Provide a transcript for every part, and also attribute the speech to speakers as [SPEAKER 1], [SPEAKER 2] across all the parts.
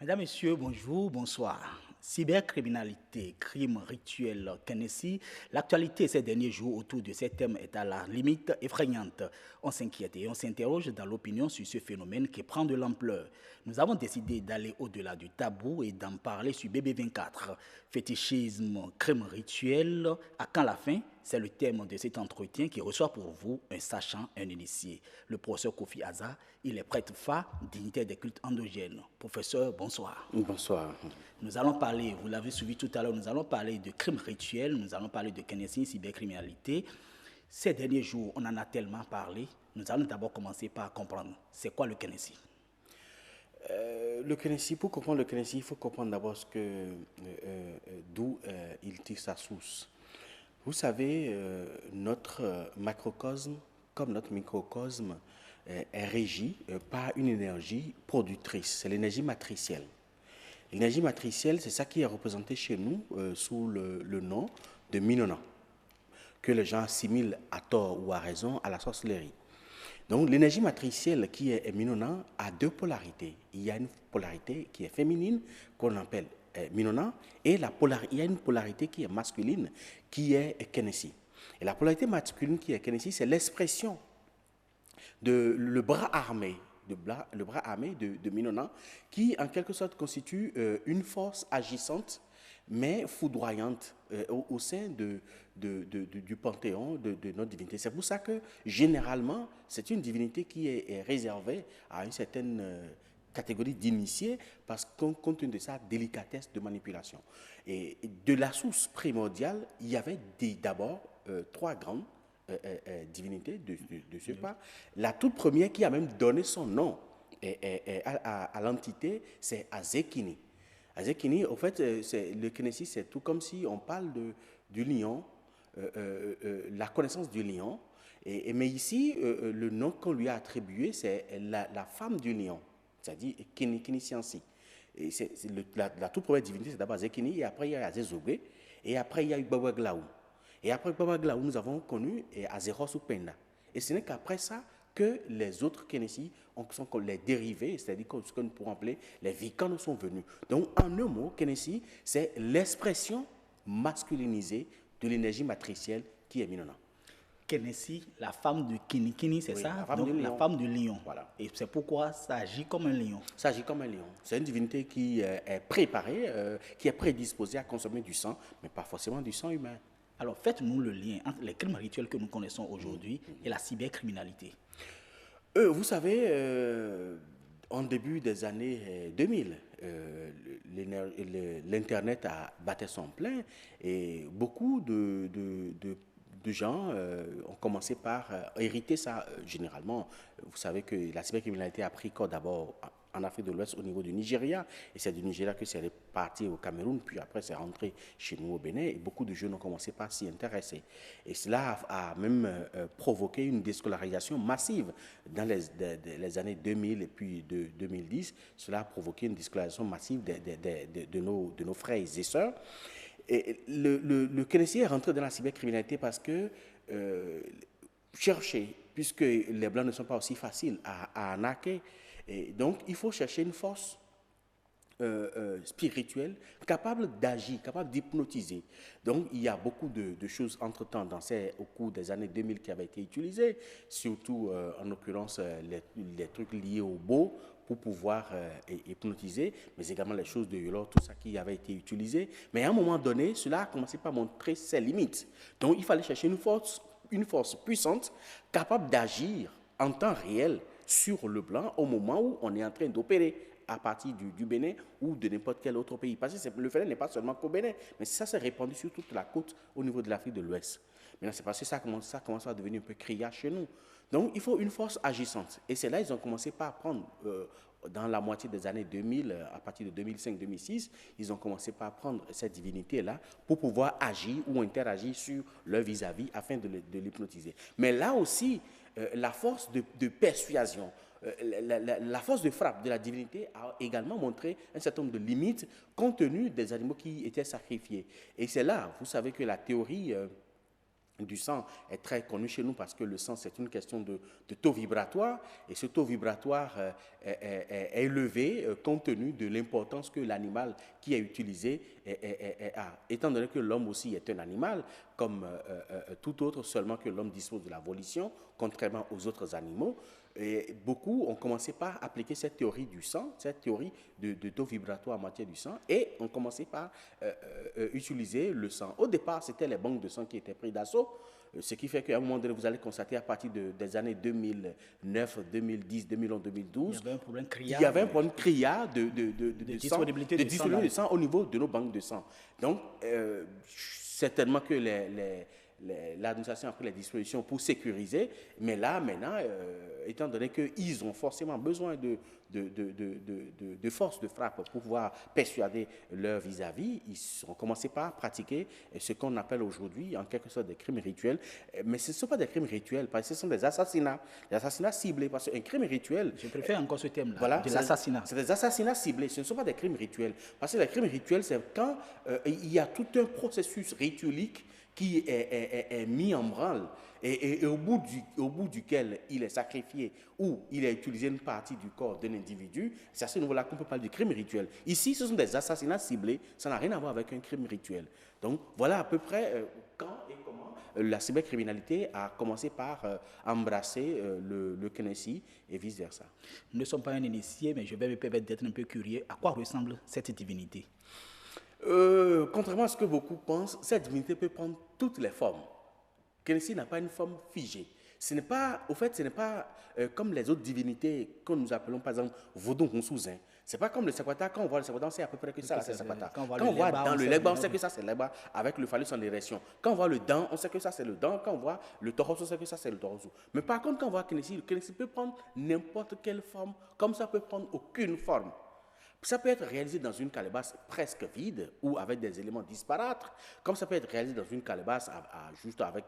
[SPEAKER 1] Mesdames, Messieurs, bonjour, bonsoir. Cybercriminalité, crime rituel, Kennedy, l'actualité ces derniers jours autour de ces thèmes est à la limite effrayante. On s'inquiète et on s'interroge dans l'opinion sur ce phénomène qui prend de l'ampleur. Nous avons décidé d'aller au-delà du tabou et d'en parler sur BB24. Fétichisme, crime rituel, à quand la fin? C'est le thème de cet entretien qui reçoit pour vous un sachant, un initié. Le professeur Kofi Aza, il est prêtre phare, dignitaire des cultes endogènes. Professeur, bonsoir.
[SPEAKER 2] Bonsoir.
[SPEAKER 1] Nous allons parler, vous l'avez suivi tout à l'heure, nous allons parler de crimes rituels, nous allons parler de Kennedy, cybercriminalité. Ces derniers jours, on en a tellement parlé. Nous allons d'abord commencer par comprendre c'est quoi le Kennedy.
[SPEAKER 2] Le Kennedy, pour comprendre le Kennedy, il faut comprendre d'abord d'où il tire sa source. Vous savez, notre macrocosme, comme notre microcosme, est régi par une énergie productrice, c'est l'énergie matricielle. L'énergie matricielle, c'est ça qui est représenté chez nous sous le nom de Minona, que les gens assimilent à tort ou à raison à la sorcellerie. Donc l'énergie matricielle qui est Minona a deux polarités. Il y a une polarité qui est féminine, qu'on appelle Minona, et il y a une polarité qui est masculine, qui est Kennedy. Et la polarité masculine qui est Kennedy, c'est l'expression de le bras armé, de Minona, qui en quelque sorte constitue une force agissante, mais foudroyante au sein du panthéon de notre divinité. C'est pour ça que, généralement, c'est une divinité qui est réservée à une certaine catégorie d'initiés, parce qu'on compte tenu de sa délicatesse de manipulation. Et de la source primordiale, il y avait d'abord trois grandes divinité de ce pas. La toute première qui a même donné son nom à l'entité, c'est Azekini. Azekini, au fait, le Kennedy, c'est tout comme si on parle du lion, la connaissance du lion, mais ici, le nom qu'on lui a attribué, c'est la femme du lion, c'est-à-dire Kini Siansi. Et la toute première divinité, c'est d'abord Azekini, et après il y a Azezogwe, et après il y a eu Babaglaou. Et après Babaglaou, nous avons connu Azeros ou Penda. Et ce n'est qu'après ça que les autres Kennedy sont les dérivés, c'est-à-dire ce que nous pourrons appeler les Vikans sont venus. Donc, en un mot, Kennedy, c'est l'expression masculinisée de l'énergie matricielle qui est Minona.
[SPEAKER 1] Kennedy, la femme de Kini, c'est
[SPEAKER 2] Oui,
[SPEAKER 1] ça?
[SPEAKER 2] la femme
[SPEAKER 1] Donc,
[SPEAKER 2] du
[SPEAKER 1] la
[SPEAKER 2] lion.
[SPEAKER 1] femme du lion.
[SPEAKER 2] Voilà.
[SPEAKER 1] Et c'est pourquoi ça agit comme un lion.
[SPEAKER 2] Ça agit comme un lion. C'est une divinité qui est préparée, qui est prédisposée à consommer du sang, mais pas forcément du sang humain.
[SPEAKER 1] Alors, faites-nous le lien entre les crimes rituels que nous connaissons aujourd'hui et la cybercriminalité.
[SPEAKER 2] Vous savez, en début des années 2000, l'Internet a battu son plein et beaucoup de gens ont commencé par hériter ça. Généralement, vous savez que la cybercriminalité a pris corps d'abord en Afrique de l'Ouest au niveau du Nigeria, et c'est du Nigeria que c'est parti au Cameroun, puis après c'est rentré chez nous au Bénin, et beaucoup de jeunes ont commencé par s'y intéresser. Et cela a même provoqué une déscolarisation massive dans les années 2000 et puis 2010. Cela a provoqué une déscolarisation massive de nos frères et sœurs. Et le Kennedy est rentré dans la cybercriminalité parce que chercher, puisque les Blancs ne sont pas aussi faciles à arnaquer, et donc il faut chercher une force spirituelle capable d'agir, capable d'hypnotiser. Donc il y a beaucoup de choses entre-temps au cours des années 2000 qui avaient été utilisées, surtout en l'occurrence les trucs liés au beau pour pouvoir hypnotiser, mais également les choses de Yolor, tout ça qui avait été utilisé. Mais à un moment donné, cela a commencé par montrer ses limites. Donc il fallait chercher une force puissante capable d'agir en temps réel sur le blanc au moment où on est en train d'opérer à partir du Bénin ou de n'importe quel autre pays. Parce que le phénomène n'est pas seulement qu'au Bénin, mais ça s'est répandu sur toute la côte au niveau de l'Afrique de l'Ouest. Maintenant, c'est parce que ça commence à devenir un peu criard chez nous. Donc, il faut une force agissante. Et c'est là qu'ils ont commencé par prendre, dans la moitié des années 2000, à partir de 2005-2006, ils ont commencé par prendre cette divinité-là pour pouvoir agir ou interagir sur leur vis-à-vis afin de l'hypnotiser. Mais là aussi, la force de persuasion, la force de frappe de la divinité a également montré un certain nombre de limites compte tenu des animaux qui étaient sacrifiés. Et c'est là, vous savez que la théorie du sang est très connu chez nous parce que le sang, c'est une question de taux vibratoire. Et ce taux vibratoire est élevé compte tenu de l'importance que l'animal qui est utilisé a. Étant donné que l'homme aussi est un animal, comme tout autre, seulement que l'homme dispose de la volition, contrairement aux autres animaux. Et beaucoup ont commencé par appliquer cette théorie du sang, cette théorie de taux vibratoire en matière du sang, et ont commencé par utiliser le sang. Au départ, c'était les banques de sang qui étaient pris d'assaut, ce qui fait qu'à un moment donné, vous allez constater à partir des années 2009, 2010, 2011, 2012,
[SPEAKER 1] il y avait un problème criard,
[SPEAKER 2] il y avait un problème criard de
[SPEAKER 1] disponibilité de sang,
[SPEAKER 2] de sang au niveau de nos banques de sang. Donc, certainement que l'administration a pris les dispositions pour sécuriser, mais là, maintenant, étant donné qu'ils ont forcément besoin de force de frappe pour pouvoir persuader leur vis-à-vis, ils ont commencé par pratiquer ce qu'on appelle aujourd'hui, en quelque sorte, des crimes rituels. Mais ce ne sont pas des crimes rituels, parce que ce sont des assassinats ciblés. Parce qu'un crime rituel...
[SPEAKER 1] Je préfère encore ce thème-là,
[SPEAKER 2] voilà,
[SPEAKER 1] de l'assassinat.
[SPEAKER 2] C'est des assassinats ciblés, ce ne sont pas des crimes rituels. Parce que les crimes rituels, c'est quand il y a tout un processus rituelique qui est mis en branle et au bout duquel il est sacrifié ou il a utilisé une partie du corps d'un individu, c'est à ce niveau-là qu'on peut parler du crime rituel. Ici, ce sont des assassinats ciblés, ça n'a rien à voir avec un crime rituel. Donc, voilà à peu près quand et comment la cybercriminalité a commencé par embrasser le Knesset et vice-versa.
[SPEAKER 1] Nous ne sommes pas un initié, mais je vais me permettre d'être un peu curieux. À quoi ressemble cette divinité?
[SPEAKER 2] Contrairement à ce que beaucoup pensent, cette divinité peut prendre toutes les formes. Knesset n'a pas une forme figée. Ce n'est pas comme les autres divinités que nous appelons par exemple Vodou Honsouzen. Ce n'est pas comme le Sekwata. Quand on voit le Sekwata, on sait à peu près que ça, c'est Sekwata. Quand on voit dans le Legba, on sait que ça, c'est Legba avec le phallus en érection. Quand on voit le dent, on sait que ça, c'est le dent. Quand on voit le Toroso, on sait que ça, c'est le Toroso. Mais par contre, quand on voit Knesset, le Knesset peut prendre n'importe quelle forme, comme ça peut prendre aucune forme. Ça peut être réalisé dans une calebasse presque vide ou avec des éléments disparates, comme ça peut être réalisé dans une calebasse juste avec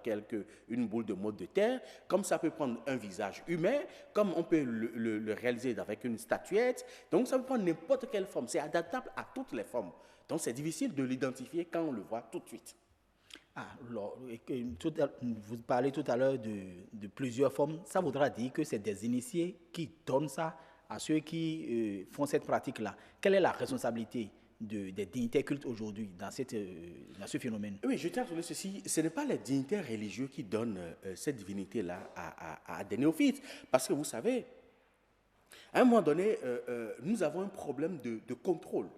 [SPEAKER 2] une boule de mode de terre, comme ça peut prendre un visage humain, comme on peut le réaliser avec une statuette. Donc ça peut prendre n'importe quelle forme, c'est adaptable à toutes les formes. Donc c'est difficile de l'identifier quand on le voit tout de suite.
[SPEAKER 1] Alors, vous parlez tout à l'heure de plusieurs formes. Ça voudra dire que c'est des initiés qui donnent ça à ceux qui font cette pratique-là. Quelle est la responsabilité des dignitaires cultes aujourd'hui dans ce phénomène?
[SPEAKER 2] Oui, je tiens à souligner ceci. Ce n'est pas les dignitaires religieux qui donnent cette divinité-là à des néophytes. Parce que vous savez, à un moment donné, nous avons un problème de contrôle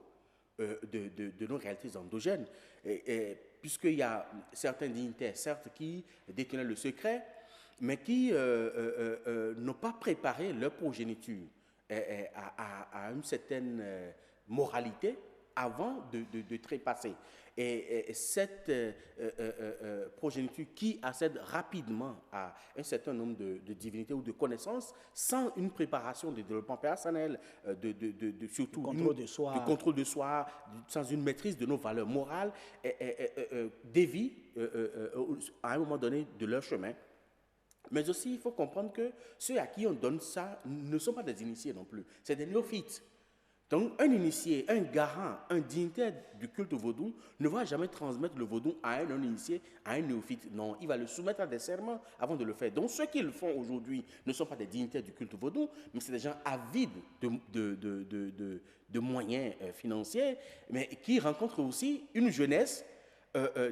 [SPEAKER 2] de nos réalités endogènes. Puisqu'il y a certains dignitaires, certes, qui détenaient le secret, mais qui n'ont pas préparé leur progéniture à une certaine moralité avant de trépasser. Et cette progéniture qui accède rapidement à un certain nombre de divinités ou de connaissances sans une préparation de développement personnel, surtout
[SPEAKER 1] de
[SPEAKER 2] contrôle de soi, sans une maîtrise de nos valeurs morales, dévient à un moment donné de leur chemin. Mais aussi, il faut comprendre que ceux à qui on donne ça ne sont pas des initiés non plus. C'est des néophytes. Donc, un initié, un garant, un dignitaire du culte vaudou ne va jamais transmettre le vaudou à un non-initié, à un néophyte. Non, il va le soumettre à des serments avant de le faire. Donc, ceux qui le font aujourd'hui ne sont pas des dignitaires du culte vaudou, mais c'est des gens avides de moyens financiers, mais qui rencontrent aussi une jeunesse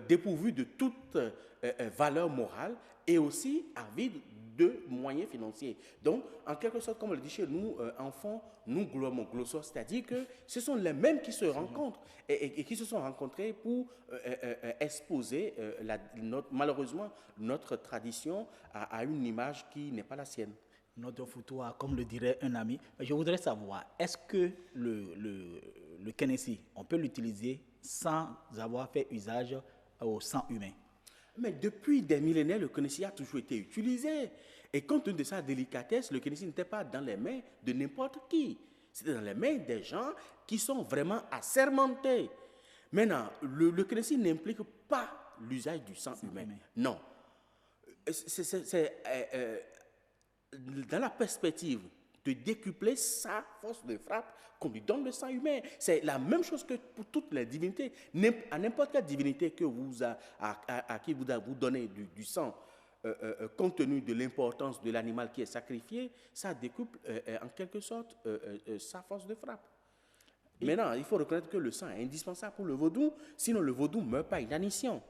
[SPEAKER 2] dépourvue de toute valeur morale et aussi avide de moyens financiers. Donc, en quelque sorte, comme on le dit chez nous, enfants, nous glossos, c'est-à-dire que ce sont les mêmes qui se rencontrent et qui se sont rencontrés pour exposer malheureusement notre tradition à une image qui n'est pas la sienne.
[SPEAKER 1] Notre foutoir, comme le dirait un ami. Je voudrais savoir, est-ce que le Knesset, on peut l'utiliser sans avoir fait usage au sang humain?
[SPEAKER 2] Mais depuis des millénaires, le Knesset a toujours été utilisé. Et compte tenu de sa délicatesse, le Knesset n'était pas dans les mains de n'importe qui. C'était dans les mains des gens qui sont vraiment assermentés. Maintenant, le Knesset n'implique pas l'usage du sang humain. Non. Dans la perspective de décupler sa force de frappe qu'on lui donne le sang humain. C'est la même chose que pour toutes les divinités. À n'importe quelle divinité que à qui vous donnez du sang, compte tenu de l'importance de l'animal qui est sacrifié, ça décuple en quelque sorte sa force de frappe. Maintenant, il faut reconnaître que le sang est indispensable pour le vaudou, sinon le vaudou ne meurt pas inanition.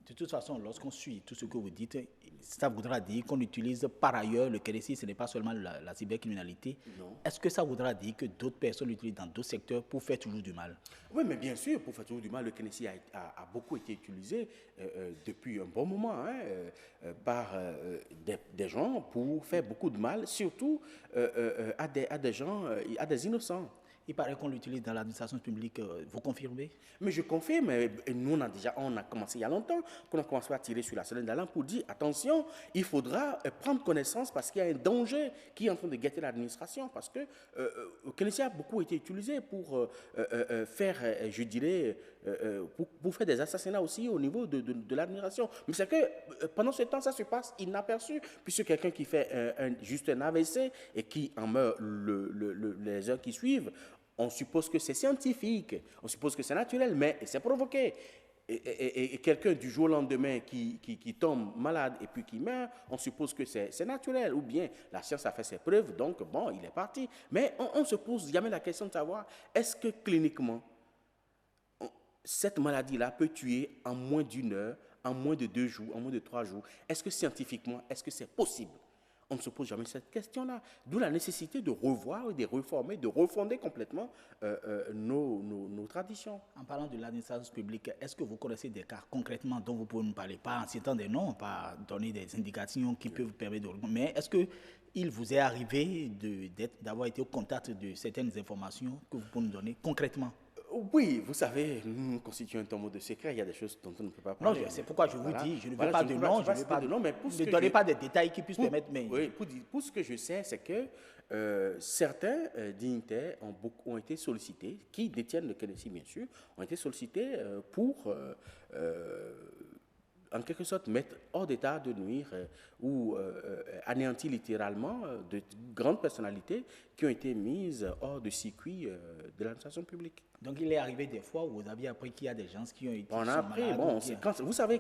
[SPEAKER 1] De toute façon, lorsqu'on suit tout ce que vous dites, ça voudra dire qu'on utilise par ailleurs le KNSI, ce n'est pas seulement la cybercriminalité.
[SPEAKER 2] Non.
[SPEAKER 1] Est-ce que ça voudra dire que d'autres personnes l'utilisent dans d'autres secteurs pour faire toujours du mal?
[SPEAKER 2] Oui, mais bien sûr, pour faire toujours du mal, le KNSI a beaucoup été utilisé depuis un bon moment par des gens pour faire beaucoup de mal, surtout à des gens, à des innocents.
[SPEAKER 1] Il paraît qu'on l'utilise dans l'administration publique. Vous confirmez?
[SPEAKER 2] Mais je confirme, nous on a commencé il y a longtemps, qu'on a commencé à tirer sur la sonnette d'alarme pour dire attention, il faudra prendre connaissance parce qu'il y a un danger qui est en train de guetter l'administration, parce que le KNSI a beaucoup été utilisé pour faire, je dirais, pour faire des assassinats aussi au niveau de l'administration. Mais c'est que pendant ce temps, ça se passe inaperçu, puisque quelqu'un qui fait juste un AVC et qui en meurt les heures qui suivent, on suppose que c'est scientifique, on suppose que c'est naturel, mais c'est provoqué. Et quelqu'un du jour au lendemain qui tombe malade et puis qui meurt, on suppose que c'est naturel. Ou bien la science a fait ses preuves, donc bon, il est parti. Mais on se pose jamais la question de savoir, est-ce que cliniquement, cette maladie-là peut tuer en moins d'une heure, en moins de 2 jours, en moins de 3 jours? Est-ce que scientifiquement, est-ce que c'est possible? On ne se pose jamais cette question-là. D'où la nécessité de revoir, de réformer, de refonder complètement nos traditions.
[SPEAKER 1] En parlant de l'administration publique, est-ce que vous connaissez des cas concrètement dont vous pouvez nous parler? Pas en citant des noms, pas donner des indications qui peuvent vous permettre de... Mais est-ce qu'il vous est arrivé d'avoir été au contact de certaines informations que vous pouvez nous donner concrètement?
[SPEAKER 2] Oui, vous savez, nous constituons un tombeau de secrets, il y a des choses dont on ne peut pas parler.
[SPEAKER 1] Non, c'est pourquoi je vous dis, je ne veux pas de nom, je ne veux pas de nom, mais ne donnez pas de détails qui puissent permettre...
[SPEAKER 2] Oui, pour ce que je sais, c'est que certains dignitaires ont été sollicités, qui détiennent le KNSI bien sûr, ont été sollicités pour... en quelque sorte, mettre hors d'état de nuire ou anéantir littéralement de grandes personnalités qui ont été mises hors de circuit de l'administration publique.
[SPEAKER 1] Donc, il est arrivé des fois où vous aviez appris qu'il y a des gens qui ont été
[SPEAKER 2] On a appris, vous savez,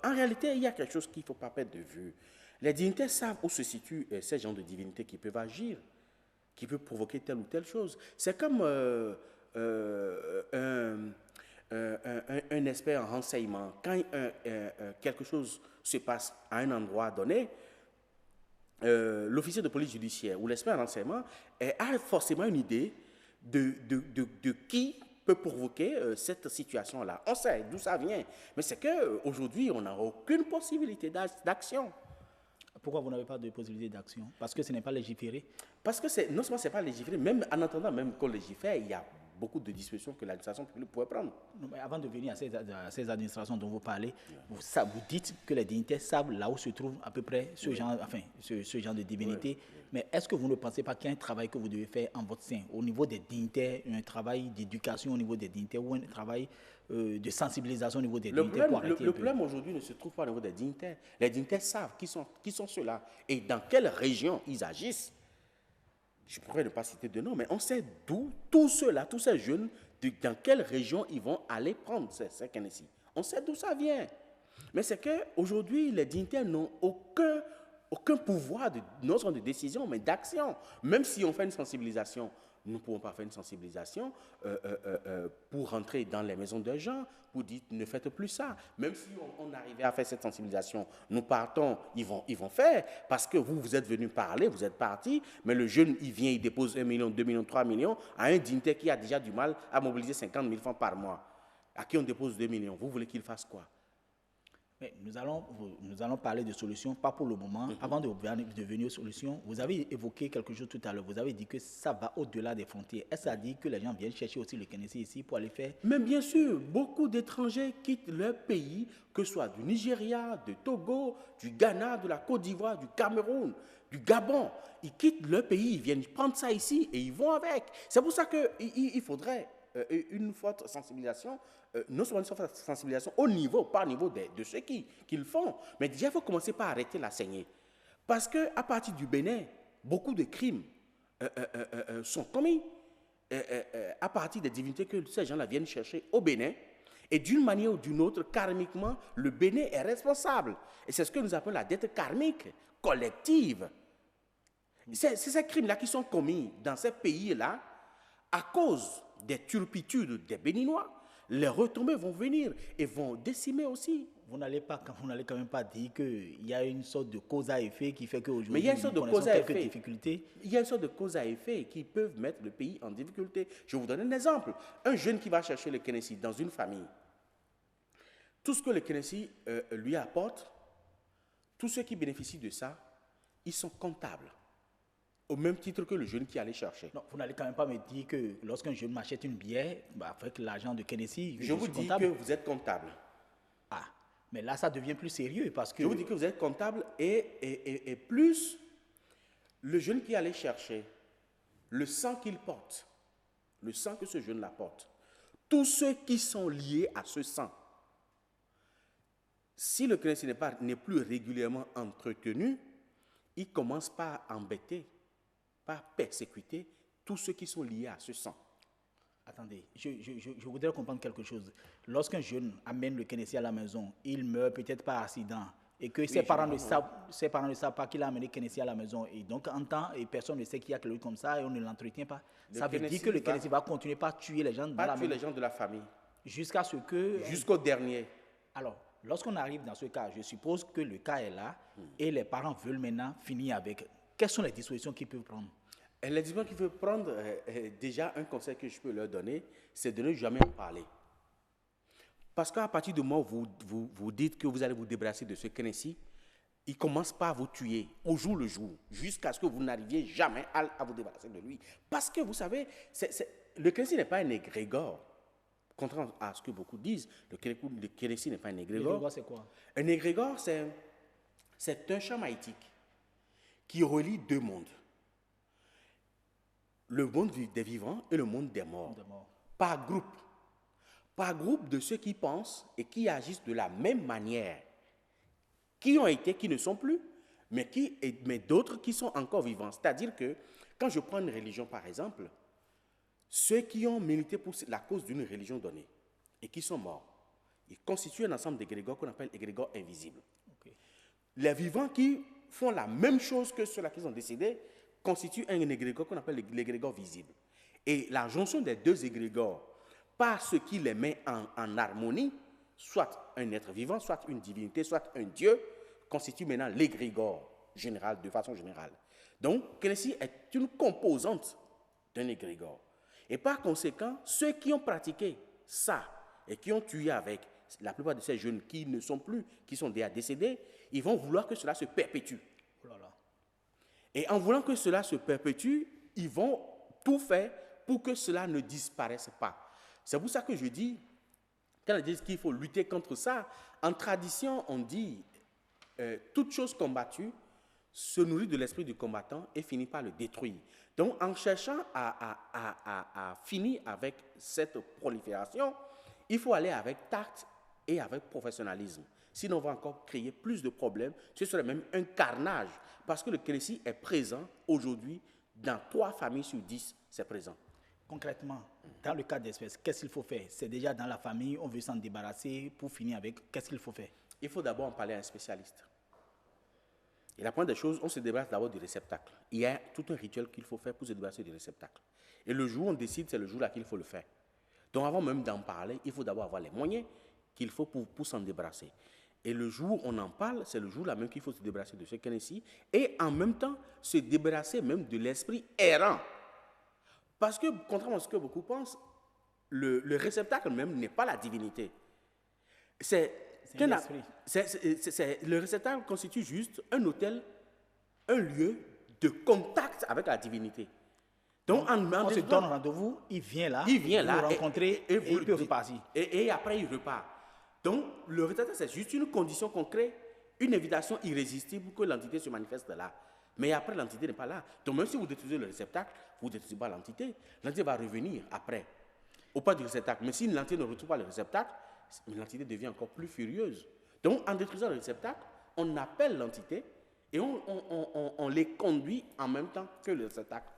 [SPEAKER 2] en réalité, il y a quelque chose qu'il ne faut pas perdre de vue. Les dignitaires savent où se situent ces gens de divinités qui peuvent agir, qui peuvent provoquer telle ou telle chose. C'est comme un expert en renseignement. Quand quelque chose se passe à un endroit donné, l'officier de police judiciaire ou l'expert en renseignement a forcément une idée de qui peut provoquer cette situation-là. On sait d'où ça vient, mais c'est qu'aujourd'hui, on n'a aucune possibilité d'action.
[SPEAKER 1] Pourquoi vous n'avez pas de possibilité d'action? Parce que ce n'est pas légiféré?
[SPEAKER 2] Parce que non seulement ce n'est pas légiféré, même en attendant même qu'on légifère, il y a beaucoup de dispositions que l'administration publique pourrait prendre.
[SPEAKER 1] Non, mais avant de venir à ces administrations dont vous parlez, vous dites que les dignitaires savent là où se trouve à peu près ce genre de divinité. Oui. Mais est-ce que vous ne pensez pas qu'il y a un travail que vous devez faire en votre sein, au niveau des dignitaires, un travail d'éducation au niveau des dignitaires ou un travail de sensibilisation au niveau des dignitaires pour arrêter
[SPEAKER 2] le problème aujourd'hui ne se trouve pas au niveau des dignitaires. Les dignitaires savent qui sont ceux-là et dans quelle région ils agissent. Je pourrais ne pas citer de nom, mais on sait d'où tous ceux-là, tous ces jeunes, dans quelle région ils vont aller prendre ces KNSI. On sait d'où ça vient. Mais c'est qu'aujourd'hui, les dignitaires n'ont aucun pouvoir non seulement de décision, mais d'action. Même si on fait une sensibilisation, nous ne pouvons pas faire une sensibilisation pour rentrer dans les maisons des gens, pour dire ne faites plus ça. Même si on arrivait à faire cette sensibilisation, nous partons, ils vont faire, parce que vous êtes venu parler, vous êtes parti, mais le jeune, il vient, il dépose 1 million, 2 millions, 3 millions à un dignitaire qui a déjà du mal à mobiliser 50 000 francs par mois. À qui on dépose 2 millions, vous voulez qu'il fasse quoi?
[SPEAKER 1] Mais nous allons parler de solutions, pas pour le moment. Avant de venir aux solutions, vous avez évoqué quelque chose tout à l'heure. Vous avez dit que ça va au-delà des frontières. Est-ce que ça dit que les gens viennent chercher aussi le KNSI ici pour aller faire?
[SPEAKER 2] Mais bien sûr, beaucoup d'étrangers quittent leur pays, que ce soit du Nigeria, du Togo, du Ghana, de la Côte d'Ivoire, du Cameroun, du Gabon. Ils quittent leur pays, ils viennent prendre ça ici et ils vont avec. C'est pour ça qu'il faudrait une forte sensibilisation, non seulement une forte sensibilisation par niveau de ceux qui le font, mais déjà il faut commencer par arrêter la saignée. Parce qu'à partir du Bénin, beaucoup de crimes sont commis à partir des divinités que ces gens-là viennent chercher au Bénin. Et d'une manière ou d'une autre, karmiquement, le Bénin est responsable. Et c'est ce que nous appelons la dette karmique collective. C'est ces crimes-là qui sont commis dans ces pays-là à cause des turpitudes des Béninois. Les retombées vont venir et vont décimer aussi.
[SPEAKER 1] Vous n'allez quand même pas dire qu'il y a une sorte de cause à effet qui fait qu'aujourd'hui,
[SPEAKER 2] Mais il y a une sorte de
[SPEAKER 1] nous
[SPEAKER 2] cause
[SPEAKER 1] connaissons
[SPEAKER 2] à
[SPEAKER 1] quelques
[SPEAKER 2] effet.
[SPEAKER 1] difficultés.
[SPEAKER 2] Il y a une sorte de cause à effet qui peuvent mettre le pays en difficulté. Je vous donne un exemple. Un jeune qui va chercher le Kennedy dans une famille, tout ce que le Kennedy lui apporte, tous ceux qui bénéficient de ça, ils sont comptables. Au même titre que le jeune qui allait chercher.
[SPEAKER 1] Non, vous n'allez quand même pas me dire que lorsqu'un jeune m'achète une bière, avec l'argent de Kennedy,
[SPEAKER 2] Je vous
[SPEAKER 1] suis
[SPEAKER 2] dis
[SPEAKER 1] comptable.
[SPEAKER 2] que vous êtes comptable.
[SPEAKER 1] Ah, mais là, ça devient plus sérieux parce que...
[SPEAKER 2] Je vous dis que vous êtes comptable et plus le jeune qui allait chercher, le sang qu'il porte, le sang que ce jeune-là porte, tous ceux qui sont liés à ce sang, si le chrétien n'est plus régulièrement entretenu, il commence par embêter, par persécuter tous ceux qui sont liés à ce sang.
[SPEAKER 1] Attendez, je voudrais comprendre quelque chose. Lorsqu'un jeune amène le Kennedy à la maison, il meurt peut-être par accident et que ses parents ne savent pas qu'il a amené Kennedy à la maison et donc en temps et personne ne sait qu'il y a quelqu'un comme ça et on ne l'entretient pas. Ça veut dire que le Kennedy va continuer par tuer les gens dans la maison.
[SPEAKER 2] Les gens de la famille.
[SPEAKER 1] Jusqu'à ce que...
[SPEAKER 2] Jusqu'au dernier.
[SPEAKER 1] Alors, lorsqu'on arrive dans ce cas, je suppose que le cas est là et les parents veulent maintenant finir avec. Quelles sont les dispositions qu'ils peuvent prendre?
[SPEAKER 2] Et les dispositions qu'ils peuvent prendre, déjà un conseil que je peux leur donner, c'est de ne jamais en parler. Parce qu'à partir du moment où vous dites que vous allez vous débarrasser de ce Kennedy, il commence par vous tuer au jour le jour, jusqu'à ce que vous n'arriviez jamais à vous débarrasser de lui. Parce que vous savez, le Kennedy n'est pas un égrégore. Contrairement à ce que beaucoup disent, le Kennedy n'est pas un égrégore.
[SPEAKER 1] L'égrégore, c'est quoi?
[SPEAKER 2] Un égrégore, c'est un champ maïtique qui relie deux mondes. Le monde des vivants et le monde des morts. Par groupe de ceux qui pensent et qui agissent de la même manière, qui ont été, qui ne sont plus, mais d'autres qui sont encore vivants. C'est-à-dire que, quand je prends une religion par exemple, ceux qui ont milité pour la cause d'une religion donnée et qui sont morts, ils constituent un ensemble d'égrégores qu'on appelle égrégores invisibles. Okay. Les vivants qui font la même chose que ceux-là qui sont décédés constituent un égrégore qu'on appelle l'égrégore visible. Et la jonction des deux égrégores, par ce qui les met en harmonie, soit un être vivant, soit une divinité, soit un Dieu, constitue maintenant l'égrégore général, de façon générale. Donc, Kennedy est une composante d'un égrégore. Et par conséquent, ceux qui ont pratiqué ça et qui ont tué avec la plupart de ces jeunes qui ne sont plus, qui sont déjà décédés, ils vont vouloir que cela se perpétue.
[SPEAKER 1] Voilà.
[SPEAKER 2] Et en voulant que cela se perpétue, ils vont tout faire pour que cela ne disparaisse pas. C'est pour ça que je dis, quand on dit qu'il faut lutter contre ça, en tradition, on dit toute chose combattue se nourrit de l'esprit du combattant et finit par le détruire. Donc, en cherchant à finir avec cette prolifération, il faut aller avec tact et avec professionnalisme. Sinon, on va encore créer plus de problèmes. Ce serait même un carnage, parce que le Kennedy est présent aujourd'hui dans 3 familles sur 10, c'est présent.
[SPEAKER 1] Concrètement, dans le cas d'espèce, qu'est-ce qu'il faut faire? C'est déjà dans la famille, on veut s'en débarrasser pour finir avec. Qu'est-ce qu'il faut faire?
[SPEAKER 2] Il faut d'abord en parler à un spécialiste. Et la première des choses, on se débarrasse d'abord du réceptacle. Il y a tout un rituel qu'il faut faire pour se débarrasser du réceptacle. Et le jour où on décide, c'est le jour-là qu'il faut le faire. Donc avant même d'en parler, il faut d'abord avoir les moyens qu'il faut pour s'en débarrasser. Et le jour où on en parle, c'est le jour-là même qu'il faut se débarrasser de ce Kennedy et en même temps se débarrasser même de l'esprit errant. Parce que, contrairement à ce que beaucoup pensent, le réceptacle même n'est pas la divinité. Le réceptacle constitue juste un hôtel, un lieu de contact avec la divinité. Donc,
[SPEAKER 1] on se donne rendez-vous, il vient là, vous rencontrez et il peut repartir.
[SPEAKER 2] Et après, il repart. Donc, le réceptacle, c'est juste une condition qu'on crée, une invitation irrésistible pour que l'entité se manifeste là. Mais après, l'entité n'est pas là. Donc, même si vous détruisez le réceptacle, vous ne détruisez pas l'entité. L'entité va revenir après, au pas du réceptacle. Mais si l'entité ne retrouve pas le réceptacle, l'entité devient encore plus furieuse. Donc, en détruisant le réceptacle, on appelle l'entité et on les conduit en même temps que le réceptacle.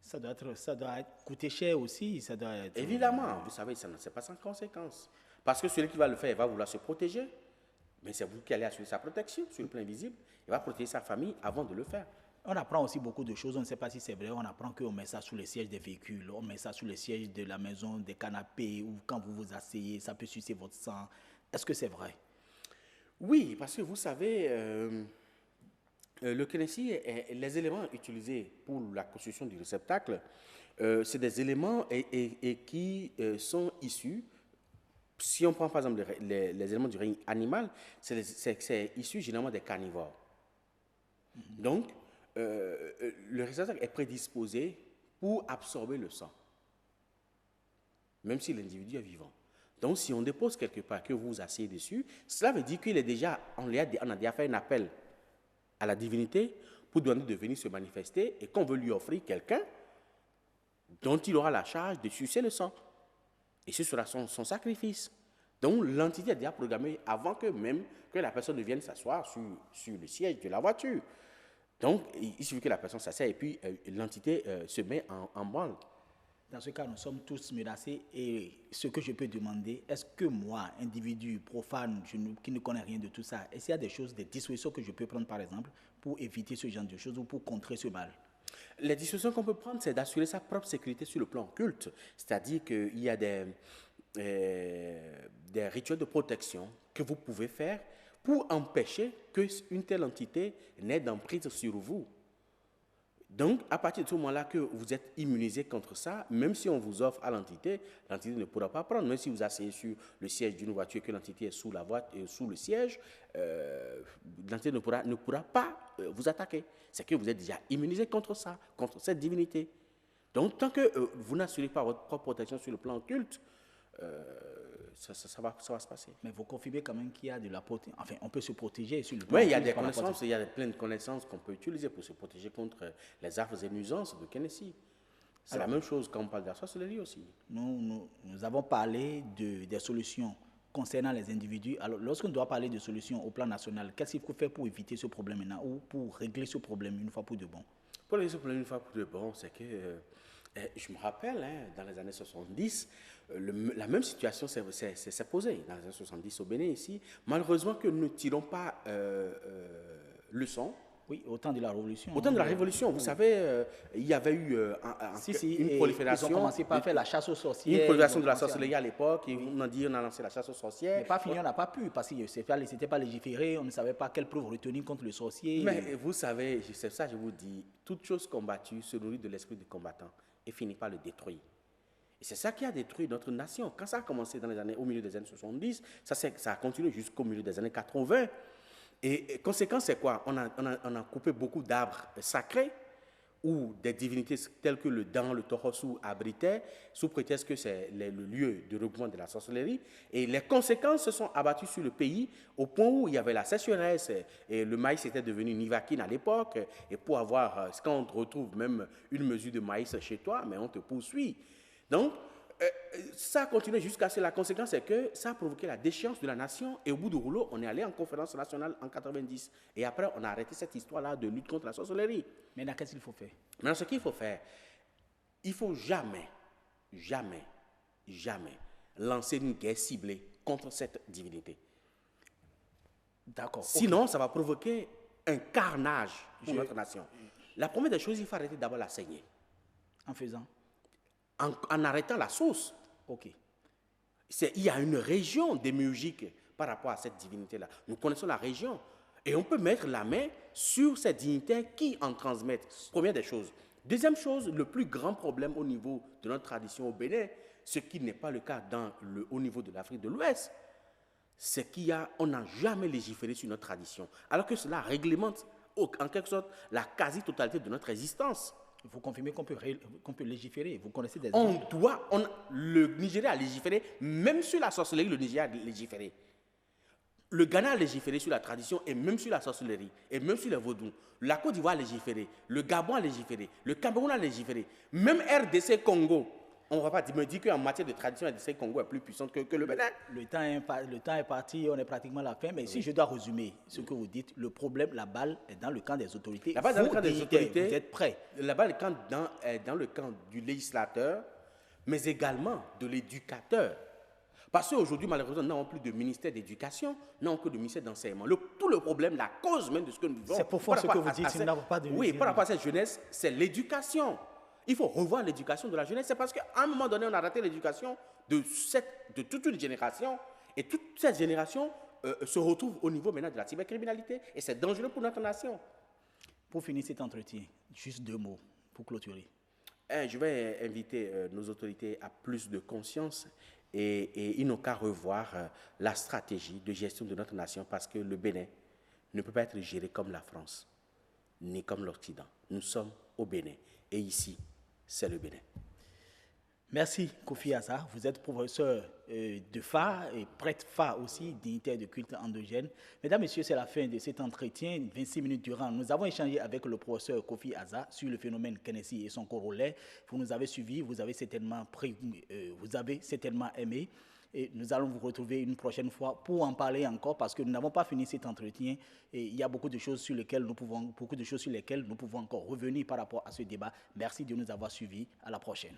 [SPEAKER 1] Ça doit coûter cher aussi, ça doit être...
[SPEAKER 2] Évidemment, vous savez, ça ne c'est pas sans conséquence. Parce que celui qui va le faire, il va vouloir se protéger. Mais c'est vous qui allez assurer sa protection sur le plan invisible. Il va protéger sa famille avant de le faire.
[SPEAKER 1] On apprend aussi beaucoup de choses, on ne sait pas si c'est vrai, on apprend qu'on met ça sous les sièges des véhicules, on met ça sous les sièges de la maison, des canapés, ou quand vous vous asseyez, ça peut sucer votre sang. Est-ce que c'est vrai?
[SPEAKER 2] Oui, parce que vous savez, le Kennedy, les éléments utilisés pour la construction du réceptacle, c'est des éléments qui sont issus, si on prend par exemple les éléments du règne animal, c'est issu généralement des carnivores. Donc, le réceptacle est prédisposé pour absorber le sang, même si l'individu est vivant. Donc, si on dépose quelque part, que vous vous asseyez dessus, cela veut dire qu'il est déjà, on a déjà fait un appel à la divinité pour demander de venir se manifester et qu'on veut lui offrir quelqu'un dont il aura la charge de sucer le sang. Et ce sera son sacrifice. Donc, l'entité est déjà programmée avant que même que la personne ne vienne s'asseoir sur le siège de la voiture. Donc, il suffit que la personne s'asseye et puis l'entité se met en branle.
[SPEAKER 1] Dans ce cas, nous sommes tous menacés et ce que je peux demander, est-ce que moi, individu profane, qui ne connais rien de tout ça, est-ce qu'il y a des choses, des dispositions que je peux prendre par exemple pour éviter ce genre de choses ou pour contrer ce mal?
[SPEAKER 2] Les dispositions qu'on peut prendre, c'est d'assurer sa propre sécurité sur le plan culte. C'est-à-dire qu'il y a des rituels de protection que vous pouvez faire pour empêcher qu'une telle entité n'ait d'emprise sur vous. Donc, à partir de ce moment-là que vous êtes immunisé contre ça, même si on vous offre à l'entité ne pourra pas prendre. Même si vous asseyez sur le siège d'une voiture et que l'entité est sous la voiture, sous le siège, l'entité ne pourra pas vous attaquer. C'est que vous êtes déjà immunisé contre ça, contre cette divinité. Donc, tant que vous n'assurez pas votre propre protection sur le plan occulte, ça va se passer.
[SPEAKER 1] Mais vous confirmez quand même qu'il y a de la protection. Enfin, on peut se protéger sur le plan.
[SPEAKER 2] Oui, il y a des connaissances, il y a plein de connaissances qu'on peut utiliser pour se protéger contre les affres et nuisances de Kennedy. C'est la même chose quand on parle de la sorcellerie aussi.
[SPEAKER 1] Nous avons parlé des solutions concernant les individus. Alors, lorsqu'on doit parler de solutions au plan national, qu'est-ce qu'il faut faire pour éviter ce problème maintenant ou pour régler ce problème une fois pour de bon?
[SPEAKER 2] Pour régler ce problème une fois pour de bon, c'est que je me rappelle, dans les années 70, la même situation s'est posée dans les années 70 au Bénin ici. Malheureusement que nous ne tirons pas leçon.
[SPEAKER 1] Oui, au temps de la Révolution.
[SPEAKER 2] Au temps de la Révolution, vous savez, il y avait eu une prolifération.
[SPEAKER 1] Ils ont commencé par faire la chasse aux sorcières.
[SPEAKER 2] Une prolifération de la sorcellerie à l'époque. Et on a lancé la chasse aux sorcières.
[SPEAKER 1] Mais pas fini, on n'a pas pu, parce que c'était pas légiféré, on ne savait pas quelle preuve retenir contre le sorcier.
[SPEAKER 2] Mais vous savez, c'est ça, je vous dis, toute chose combattue se nourrit de l'esprit du combattant et finit par le détruire. Et c'est ça qui a détruit notre nation. Quand ça a commencé au milieu des années 70, ça a continué jusqu'au milieu des années 80. Et conséquence, c'est quoi? On a coupé beaucoup d'arbres sacrés où des divinités telles que le Dan, le Tohosu abritaient, sous prétexte que c'est le lieu de regroupement de la sorcellerie. Et les conséquences se sont abattues sur le pays au point où il y avait la sécheresse et le maïs était devenu nivaquine à l'époque. Et pour avoir, quand on retrouve même une mesure de maïs chez toi, mais on te poursuit. Donc, ça a continué jusqu'à ce que la conséquence est que ça a provoqué la déchéance de la nation et au bout du rouleau, on est allé en conférence nationale en 90 et après on a arrêté cette histoire-là de lutte contre la sorcellerie.
[SPEAKER 1] Maintenant, qu'est-ce qu'il faut faire?
[SPEAKER 2] Maintenant, ce qu'il faut faire, il ne faut jamais lancer une guerre ciblée contre cette divinité.
[SPEAKER 1] D'accord.
[SPEAKER 2] Sinon, ça va provoquer un carnage pour notre nation. La première des choses, il faut arrêter d'abord la saignée.
[SPEAKER 1] En faisant?
[SPEAKER 2] En arrêtant la source.
[SPEAKER 1] Ok.
[SPEAKER 2] Il y a une région démiurgique par rapport à cette divinité-là. Nous connaissons la région. Et on peut mettre la main sur cette divinité qui en transmettent. Première des choses. Deuxième chose, le plus grand problème au niveau de notre tradition au Bénin, ce qui n'est pas le cas au niveau de l'Afrique de l'Ouest, c'est qu'on n'a jamais légiféré sur notre tradition. Alors que cela réglemente en quelque sorte la quasi-totalité de notre existence.
[SPEAKER 1] Vous confirmez qu'on peut légiférer? Vous connaissez des...
[SPEAKER 2] Le Nigeria a légiféré, même sur la sorcellerie, le Nigeria a légiféré. Le Ghana a légiféré sur la tradition et même sur la sorcellerie, et même sur les vaudous. La Côte d'Ivoire a légiféré, le Gabon a légiféré, le Cameroun a légiféré, même RDC Congo On ne va pas me dire qu'en matière de tradition, la RDC Congo est plus puissante que le Bénin.
[SPEAKER 1] Le temps est parti, on est pratiquement à la fin, mais si je dois résumer ce que vous dites, le problème, la balle est dans le camp des autorités.
[SPEAKER 2] La balle dans le camp des autorités.
[SPEAKER 1] Vous êtes prêts?
[SPEAKER 2] La balle est dans le camp du législateur, mais également de l'éducateur. Parce qu'aujourd'hui, malheureusement, nous n'avons plus de ministère d'éducation, nous n'avons que de ministère d'enseignement. Tout le problème, la cause même de ce que nous vivons.
[SPEAKER 1] C'est pour ce que vous dites, nous n'avons pas de
[SPEAKER 2] oui, par rapport à cette jeunesse, c'est l'éducation. Il faut revoir l'éducation de la jeunesse. C'est parce qu'à un moment donné, on a raté l'éducation de toute une génération. Et toute cette génération se retrouve au niveau maintenant de la cybercriminalité. Et c'est dangereux pour notre nation.
[SPEAKER 1] Pour finir cet entretien, juste 2 mots pour clôturer.
[SPEAKER 2] Je vais inviter nos autorités à plus de conscience et ils n'ont qu'à revoir la stratégie de gestion de notre nation parce que le Bénin ne peut pas être géré comme la France, ni comme l'Occident. Nous sommes au Bénin et ici, c'est le Bénin.
[SPEAKER 1] Merci Kofi Asa, vous êtes professeur de phare et prêtre phare aussi, dignitaire de culte endogène. Mesdames, Messieurs, c'est la fin de cet entretien, 26 minutes durant. Nous avons échangé avec le professeur Kofi Asa sur le phénomène Kenessi et son corollaire. Vous nous avez suivis, vous avez certainement aimé. Et nous allons vous retrouver une prochaine fois pour en parler encore parce que nous n'avons pas fini cet entretien et il y a beaucoup de choses sur lesquelles nous pouvons encore revenir par rapport à ce débat. Merci de nous avoir suivis. À la prochaine.